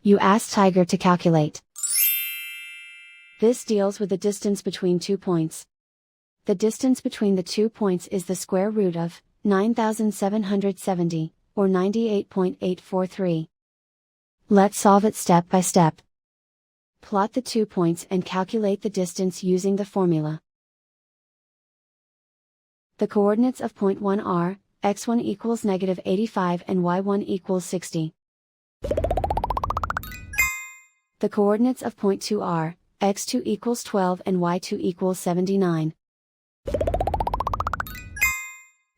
You ask Tiger to calculate. This deals with the distance between 2 points. The distance between the 2 points is the square root of 9,770, or 98.843. Let's solve it step by step. Plot the 2 points and calculate the distance using the formula. The coordinates of point 1 are, x1 equals -85 and y1 equals 60. The coordinates of point 2 are, x2 equals 12 and y2 equals 79.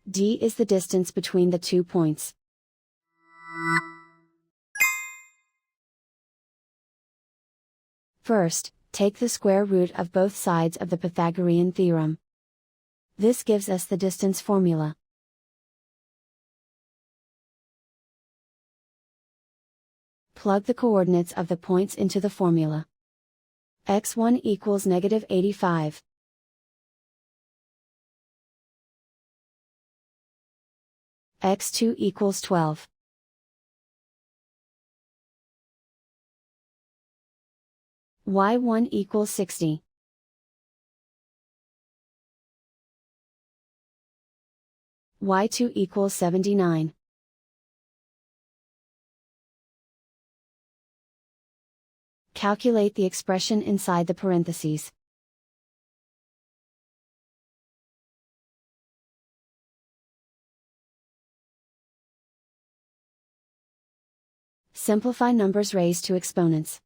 D is the distance between the 2 points. First, take the square root of both sides of the Pythagorean theorem. This gives us the distance formula. Plug the coordinates of the points into the formula. x1 equals -85. x2 equals 12. y1 equals 60. y2 equals 79. Calculate the expression inside the parentheses. Simplify numbers raised to exponents.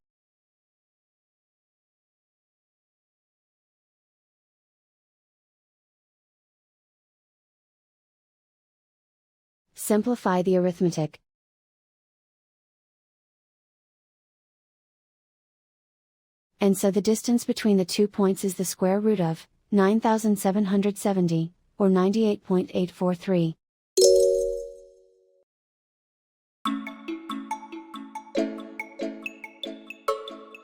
Simplify the arithmetic. And so the distance between the 2 points is the square root of 9,770, or 98.843.